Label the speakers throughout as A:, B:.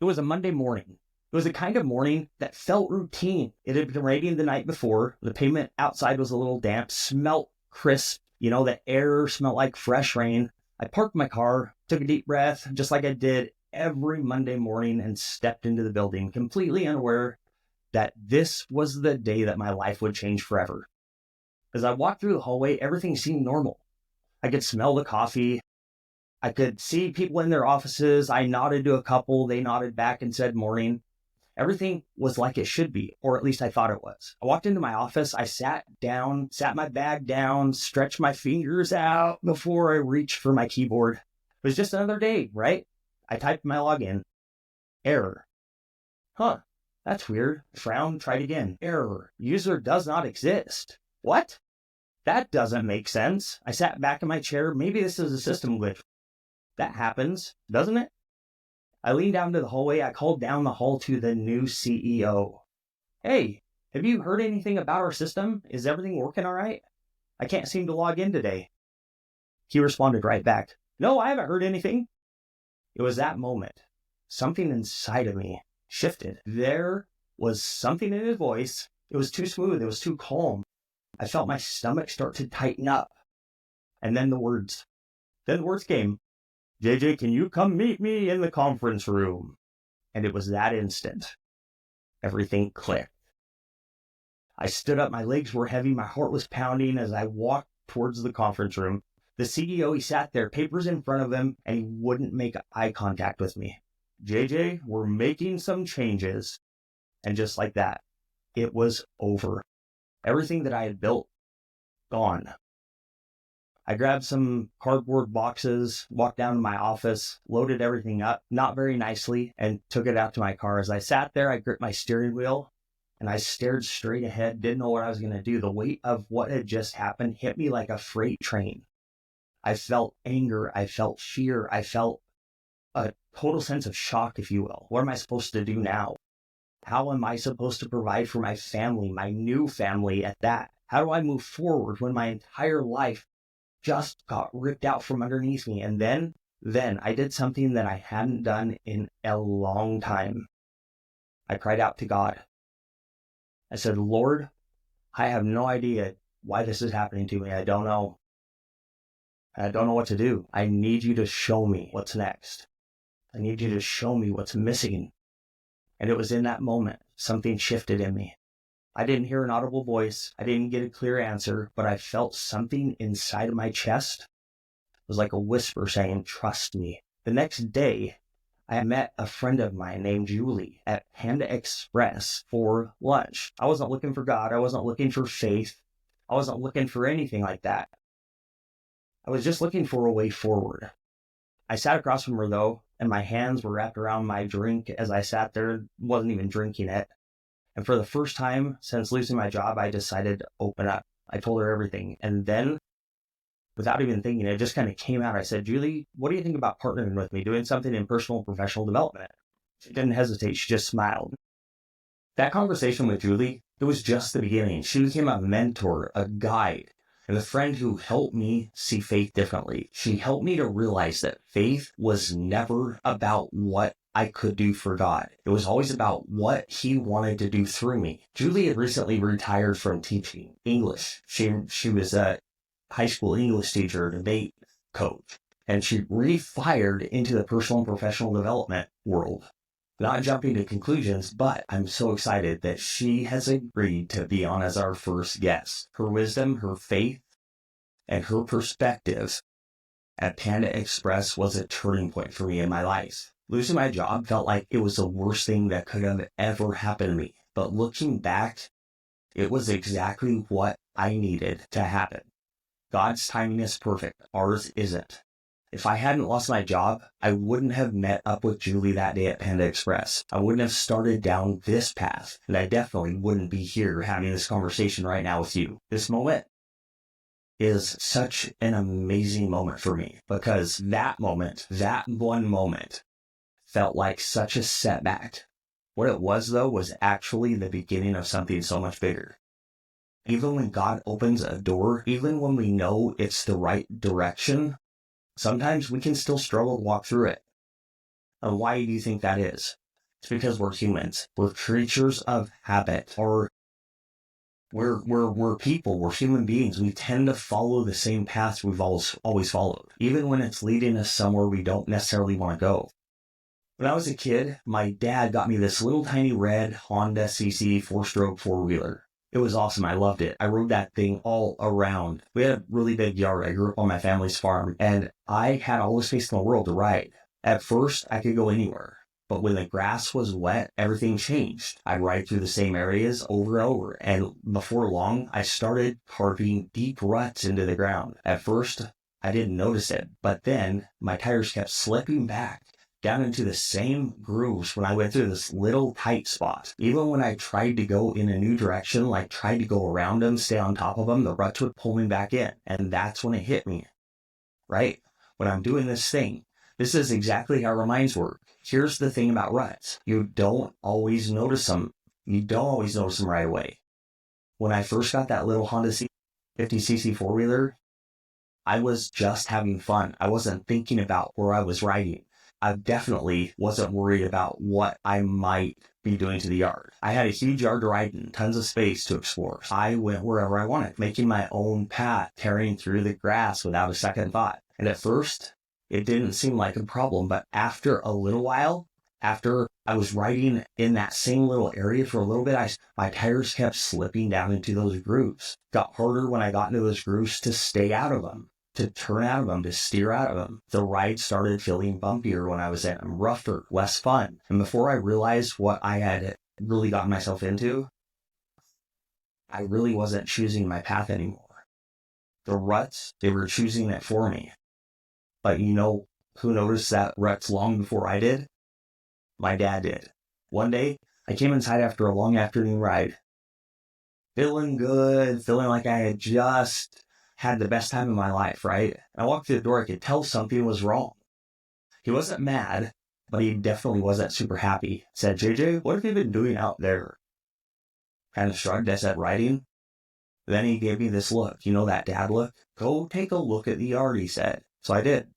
A: It was a Monday morning. It was the kind of morning that felt routine. It had been raining the night before. The pavement outside was a little damp, smelt crisp. The air smelled like fresh rain. I parked my car, took a deep breath, just like I did every Monday morning, and stepped into the building, completely unaware that this was the day that my life would change forever. As I walked through the hallway, everything seemed normal. I could smell the coffee. I could see people in their offices. I nodded to a couple. They nodded back and said morning. Everything was like it should be, or at least I thought it was. I walked into my office. I sat down, sat my bag down, stretched my fingers out before I reached for my keyboard. It was just another day, right? I typed my login. Error. Huh, that's weird. Frown, tried again. Error. User does not exist. What? That doesn't make sense. I sat back in my chair. Maybe this is a system glitch. That happens, doesn't it? I leaned down to the hallway. I called down the hall to the new CEO. Hey, have you heard anything about our system? Is everything working all right? I can't seem to log in today. He responded right back. No, I haven't heard anything. It was that moment. Something inside of me shifted. There was something in his voice. It was too smooth. It was too calm. I felt my stomach start to tighten up. And then the words came. JJ, can you come meet me in the conference room? And it was that instant. Everything clicked. I stood up. My legs were heavy. My heart was pounding as I walked towards the conference room. The CEO, he sat there, papers in front of him, and he wouldn't make eye contact with me. JJ, we're making some changes. And just like that, it was over. Everything that I had built, gone. I grabbed some cardboard boxes, walked down to my office, loaded everything up, not very nicely, and took it out to my car. As I sat there, I gripped my steering wheel, and I stared straight ahead, didn't know what I was going to do. The weight of what had just happened hit me like a freight train. I felt anger, I felt fear, I felt a total sense of shock, if you will. What am I supposed to do now? How am I supposed to provide for my family, my new family at that? How do I move forward when my entire life just got ripped out from underneath me? And then I did something that I hadn't done in a long time. I cried out to God. I said, Lord, I have no idea why this is happening to me. I don't know. I don't know what to do. I need you to show me what's next. I need you to show me what's missing. And it was in that moment, something shifted in me. I didn't hear an audible voice. I didn't get a clear answer, but I felt something inside of my chest. It was like a whisper saying, trust me. The next day, I met a friend of mine named Julie at Panda Express for lunch. I wasn't looking for God. I wasn't looking for faith. I wasn't looking for anything like that. I was just looking for a way forward. I sat across from her, though, and my hands were wrapped around my drink as I sat there, wasn't even drinking it. And for the first time since losing my job, I decided to open up. I told her everything. And then, without even thinking, it just kind of came out. I said, Julie, what do you think about partnering with me, doing something in personal and professional development? She didn't hesitate. She just smiled. That conversation with Julie, it was just the beginning. She became a mentor, a guide, and a friend who helped me see faith differently. She helped me to realize that faith was never about what I could do for God. It was always about what He wanted to do through me. Julie had recently retired from teaching English. She was a high school English teacher, debate coach, and she refired into the personal and professional development world. Not jumping to conclusions, but I'm so excited that she has agreed to be on as our first guest. Her wisdom, her faith, and her perspective at Panda Express was a turning point for me in my life. Losing my job felt like it was the worst thing that could have ever happened to me. But looking back, it was exactly what I needed to happen. God's timing is perfect. Ours isn't. If I hadn't lost my job, I wouldn't have met up with Julie that day at Panda Express. I wouldn't have started down this path, and I definitely wouldn't be here having this conversation right now with you. This moment is such an amazing moment for me because that moment, that one moment, felt like such a setback. What it was, though, was actually the beginning of something so much bigger. Even when God opens a door, even when we know it's the right direction, sometimes we can still struggle to walk through it. And why do you think that is? It's because we're humans. We're creatures of habit, or we're people. We're human beings. We tend to follow the same paths we've always followed, even when it's leading us somewhere we don't necessarily want to go. When I was a kid, my dad got me this little tiny red Honda CC 4-stroke four-wheeler. It was awesome. I loved it. I rode that thing all around. We had a really big yard. I grew up on my family's farm, and I had all the space in the world to ride. At first, I could go anywhere. But when the grass was wet, everything changed. I'd ride through the same areas over and over. And before long, I started carving deep ruts into the ground. At first, I didn't notice it. But then, my tires kept slipping back down into the same grooves when I went through this little tight spot. Even when I tried to go in a new direction, like tried to go around them, stay on top of them, the ruts would pull me back in. And that's when it hit me, right? When I'm doing this thing, this is exactly how our minds work. Here's the thing about ruts. You don't always notice them. You don't always notice them right away. When I first got that little Honda 50cc four-wheeler, I was just having fun. I wasn't thinking about where I was riding. I definitely wasn't worried about what I might be doing to the yard. I had a huge yard to ride in, tons of space to explore. I went wherever I wanted, making my own path, tearing through the grass without a second thought. And at first, it didn't seem like a problem, but after a little while, after I was riding in that same little area for a little bit, my tires kept slipping down into those grooves. It got harder when I got into those grooves to stay out of them, to turn out of them, to steer out of them. The ride started feeling bumpier when I was in them, rougher, less fun. And before I realized what I had really gotten myself into, I really wasn't choosing my path anymore. The ruts, they were choosing it for me. But you know who noticed that ruts long before I did? My dad did. One day, I came inside after a long afternoon ride, feeling good, feeling like I had just had the best time of my life, right? I walked through the door, I could tell something was wrong. He wasn't mad, but he definitely wasn't super happy. Said, JJ, what have you been doing out there? Kind of shrugged. I said, riding. Then he gave me this look. You know that dad look? Go take a look at the yard, he said. So I did.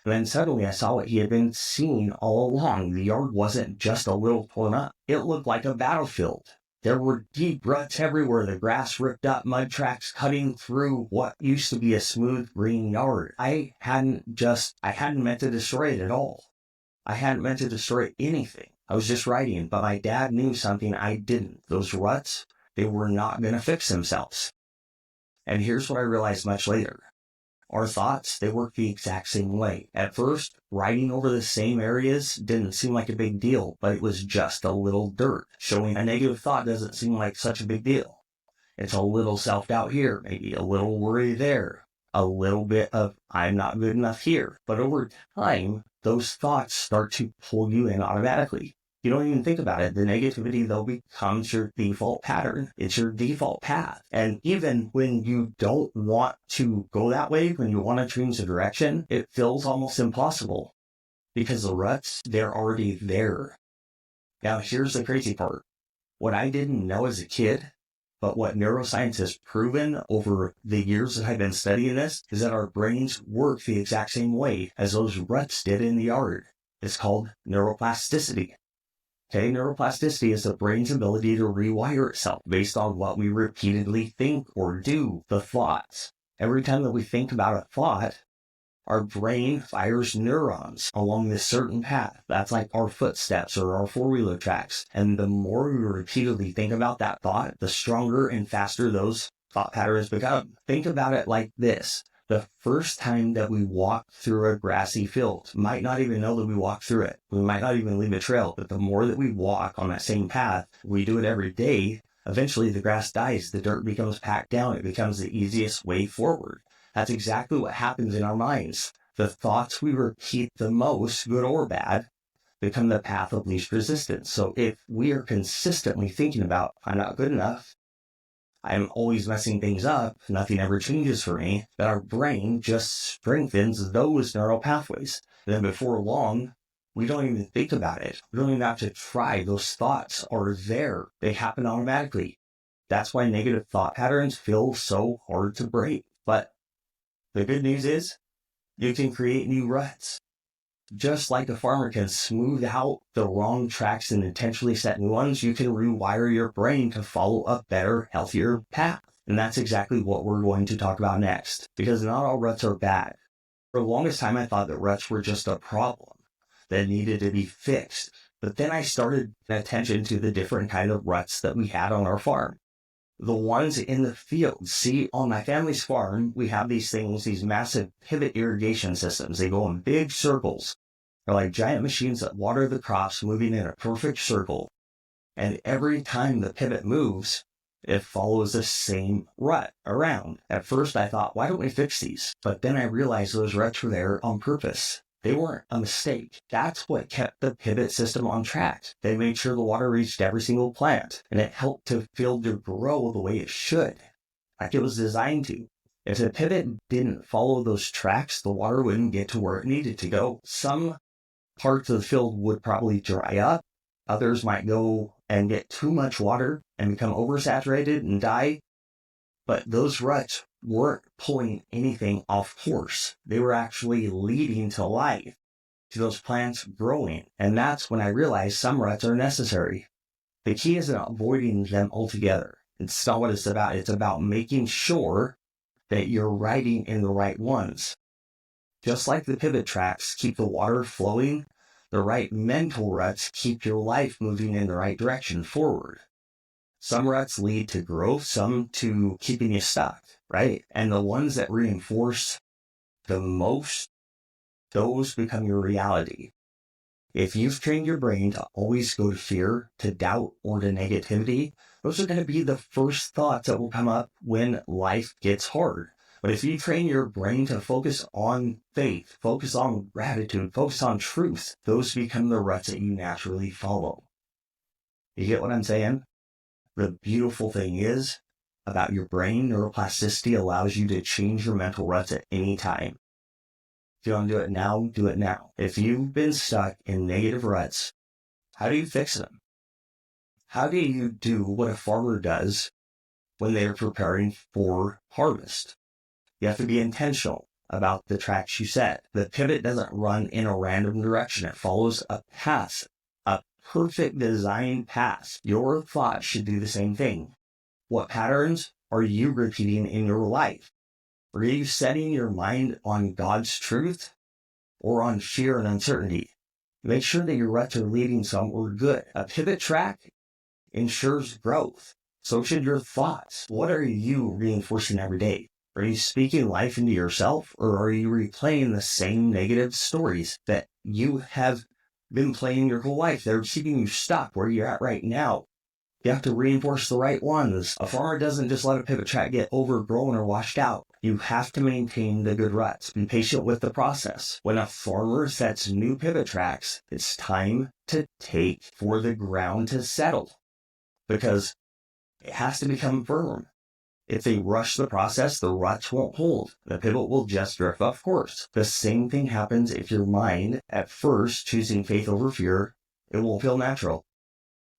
A: And then suddenly I saw what he had been seeing all along. The yard wasn't just a little torn up. It looked like a battlefield. There were deep ruts everywhere, the grass ripped up, mud tracks cutting through what used to be a smooth green yard. I hadn't meant to destroy it at all. I hadn't meant to destroy anything. I was just riding, but my dad knew something I didn't. Those ruts, they were not going to fix themselves. And here's what I realized much later. Our thoughts, they work the exact same way. At first, riding over the same areas didn't seem like a big deal, but it was just a little dirt. Showing a negative thought doesn't seem like such a big deal. It's a little self-doubt here, maybe a little worry there, a little bit of I'm not good enough here. But over time, those thoughts start to pull you in automatically. You don't even think about it. The negativity, though, becomes your default pattern. It's your default path. And even when you don't want to go that way, when you want to change the direction, it feels almost impossible because the ruts, they're already there. Now, here's the crazy part. What I didn't know as a kid, but what neuroscience has proven over the years that I've been studying this, is that our brains work the exact same way as those ruts did in the yard. It's called neuroplasticity. Okay, neuroplasticity is the brain's ability to rewire itself based on what we repeatedly think or do, the thoughts. Every time that we think about a thought, our brain fires neurons along this certain path. That's like our footsteps or our four-wheeler tracks. And the more we repeatedly think about that thought, the stronger and faster those thought patterns become. Think about it like this. The first time that we walk through a grassy field, might not even know that we walked through it. We might not even leave a trail, but the more that we walk on that same path, we do it every day, eventually the grass dies, the dirt becomes packed down, it becomes the easiest way forward. That's exactly what happens in our minds. The thoughts we repeat the most, good or bad, become the path of least resistance. So if we are consistently thinking about, I'm not good enough, I'm always messing things up, nothing ever changes for me, that our brain just strengthens those neural pathways. Then before long, we don't even think about it. We don't even have to try. Those thoughts are there. They happen automatically. That's why negative thought patterns feel so hard to break. But the good news is, you can create new ruts. Just like a farmer can smooth out the wrong tracks and intentionally set new ones, you can rewire your brain to follow a better, healthier path. And that's exactly what we're going to talk about next, because not all ruts are bad. For the longest time, I thought that ruts were just a problem that needed to be fixed. But then I started paying attention to the different kind of ruts that we had on our farm. The ones in the field. See, on my family's farm, we have these things, these massive pivot irrigation systems. They go in big circles. They're like giant machines that water the crops, moving in a perfect circle. And every time the pivot moves, it follows the same rut around. At first, I thought, why don't we fix these? But then I realized those ruts were there on purpose. They weren't a mistake. That's what kept the pivot system on track. They made sure the water reached every single plant, and it helped the field to grow the way it should, like it was designed to. If the pivot didn't follow those tracks, the water wouldn't get to where it needed to go. Some parts of the field would probably dry up. Others might go and get too much water and become oversaturated and die. But those ruts weren't pulling anything off course. They were actually leading to life, to those plants growing. And that's when I realized some ruts are necessary. The key isn't avoiding them altogether. It's not what it's about. It's about making sure that you're riding in the right ones. Just like the pivot tracks keep the water flowing, the right mental ruts keep your life moving in the right direction forward. Some ruts lead to growth, some to keeping you stuck, right? And the ones that reinforce the most, those become your reality. If you've trained your brain to always go to fear, to doubt, or to negativity, those are going to be the first thoughts that will come up when life gets hard. But if you train your brain to focus on faith, focus on gratitude, focus on truth, those become the ruts that you naturally follow. You get what I'm saying? The beautiful thing is, about your brain, neuroplasticity allows you to change your mental ruts at any time. If you want to do it now, do it now. If you've been stuck in negative ruts, how do you fix them? How do you do what a farmer does when they're preparing for harvest? You have to be intentional about the tracks you set. The pivot doesn't run in a random direction. It follows a path, a perfect design path. Your thoughts should do the same thing. What patterns are you repeating in your life? Are you setting your mind on God's truth or on fear and uncertainty? Make sure that your ruts are leading somewhere good. A pivot track ensures growth. So should your thoughts. What are you reinforcing every day? Are you speaking life into yourself, or are you replaying the same negative stories that you have been playing your whole life? They're keeping you stuck where you're at right now. You have to reinforce the right ones. A farmer doesn't just let a pivot track get overgrown or washed out. You have to maintain the good ruts. Be patient with the process. When a farmer sets new pivot tracks, it's time to take for the ground to settle, because it has to become firm. If they rush the process, the ruts won't hold. The pivot will just drift off course. The same thing happens if your mind, at first, choosing faith over fear, it won't feel natural.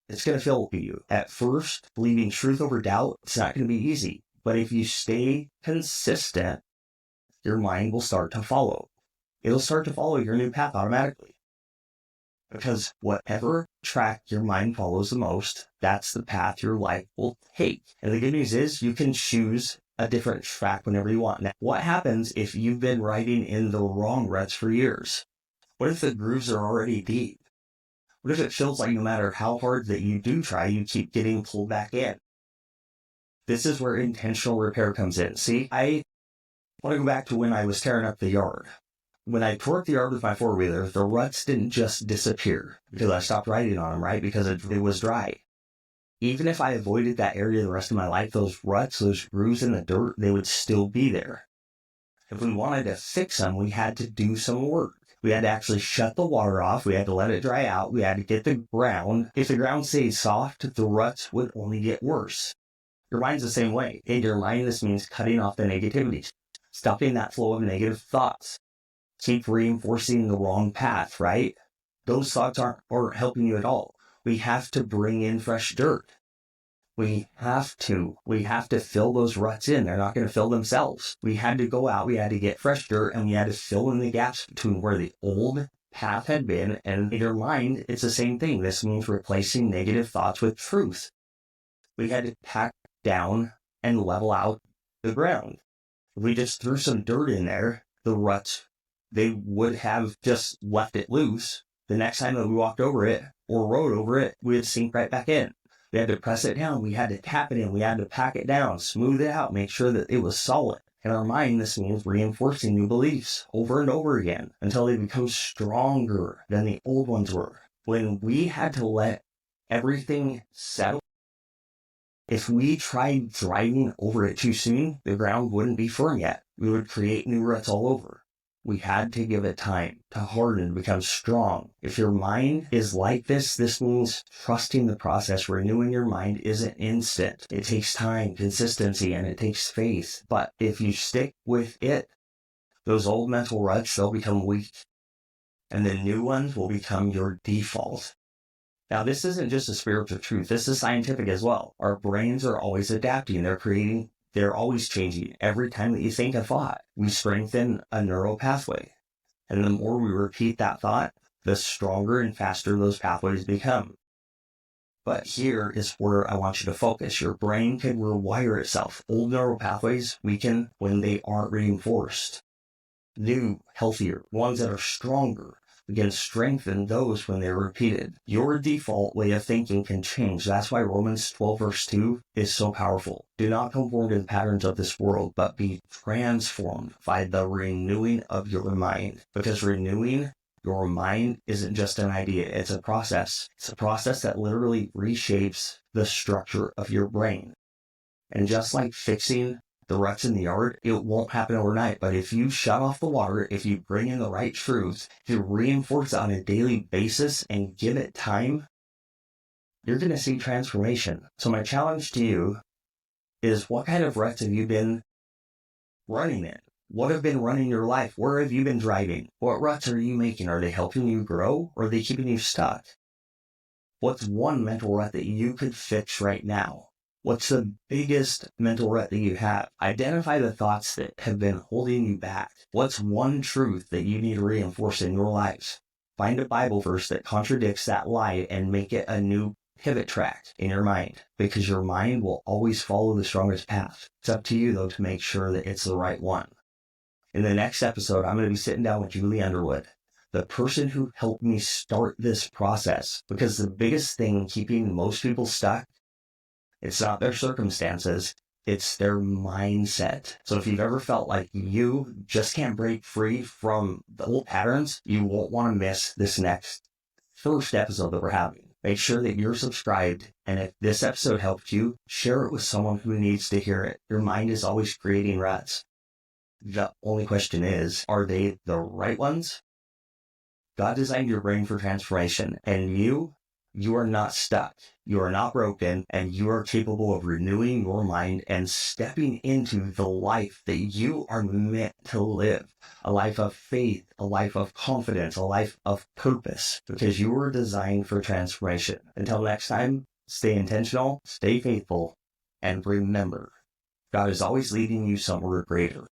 A: It's going to feel to you. At first, believing truth over doubt, it's not going to be easy. But if you stay consistent, your mind will start to follow. It'll start to follow your new path automatically. Because whatever track your mind follows the most, that's the path your life will take. And the good news is you can choose a different track whenever you want. Now, what happens if you've been riding in the wrong ruts for years? What if the grooves are already deep? What if it feels like no matter how hard that you do try, you keep getting pulled back in? This is where intentional repair comes in. See, I want to go back to when I was tearing up the yard. When I torqued the yard with my four-wheeler, the ruts didn't just disappear because I stopped riding on them, right? Because it was dry. Even if I avoided that area the rest of my life, those ruts, those grooves in the dirt, they would still be there. If we wanted to fix them, we had to do some work. We had to actually shut the water off. We had to let it dry out. We had to get the ground. If the ground stayed soft, the ruts would only get worse. Your mind's the same way. In your mind, this means cutting off the negativity, stopping that flow of negative thoughts. Keep reinforcing the wrong path, right? Those thoughts aren't helping you at all. We have to bring in fresh dirt. We have to fill those ruts in. They're not going to fill themselves. We had to go out, we had to get fresh dirt, and we had to fill in the gaps between where the old path had been, and in your mind, it's the same thing. This means replacing negative thoughts with truth. We had to pack down and level out the ground. If we just threw some dirt in there, the ruts, they would have just left it loose. The next time that we walked over it or rode over it, we would sink right back in. We had to press it down. We had to tap it in. We had to pack it down, smooth it out, make sure that it was solid. In our mind, this means reinforcing new beliefs over and over again until they become stronger than the old ones were. When we had to let everything settle, if we tried driving over it too soon, the ground wouldn't be firm yet. We would create new ruts all over. We had to give it time to harden, become strong. If your mind is like this means trusting the process. Renewing your mind isn't instant. It takes time, consistency, and it takes faith. But if you stick with it, those old mental ruts, they'll become weak. And the new ones will become your default. Now, this isn't just a spiritual truth. This is scientific as well. Our brains are always adapting. They're always changing. Every time that you think a thought, we strengthen a neural pathway. And the more we repeat that thought, the stronger and faster those pathways become. But here is where I want you to focus. Your brain can rewire itself. Old neural pathways weaken when they aren't reinforced. New, healthier, ones that are stronger, we can strengthen those when they're repeated. Your default way of thinking can change. That's why Romans 12 verse 2 is so powerful. Do not conform to the patterns of this world, but be transformed by the renewing of your mind. Because renewing your mind isn't just an idea, it's a process. It's a process that literally reshapes the structure of your brain. And just like fixing the ruts in the yard, it won't happen overnight. But if you shut off the water, if you bring in the right truths, if you reinforce it on a daily basis and give it time, you're going to see transformation. So my challenge to you is, what kind of ruts have you been running in? What have been running your life? Where have you been driving? What ruts are you making? Are they helping you grow, or are they keeping you stuck? What's one mental rut that you could fix right now? What's the biggest mental rut that you have? Identify the thoughts that have been holding you back. What's one truth that you need to reinforce in your lives? Find a Bible verse that contradicts that lie and make it a new pivot track in your mind, because your mind will always follow the strongest path. It's up to you, though, to make sure that it's the right one. In the next episode, I'm going to be sitting down with Julie Underwood, the person who helped me start this process, because the biggest thing keeping most people stuck, it's not their circumstances, it's their mindset. So if you've ever felt like you just can't break free from the old patterns, you won't want to miss this next first episode that we're having. Make sure that you're subscribed, and if this episode helped you, share it with someone who needs to hear it. Your mind is always creating ruts. The only question is, are they the right ones? God designed your brain for transformation, and you are not stuck. You are not broken, and you are capable of renewing your mind and stepping into the life that you are meant to live. A life of faith, a life of confidence, a life of purpose, because you were designed for transformation. Until next time, stay intentional, stay faithful, and remember, God is always leading you somewhere greater.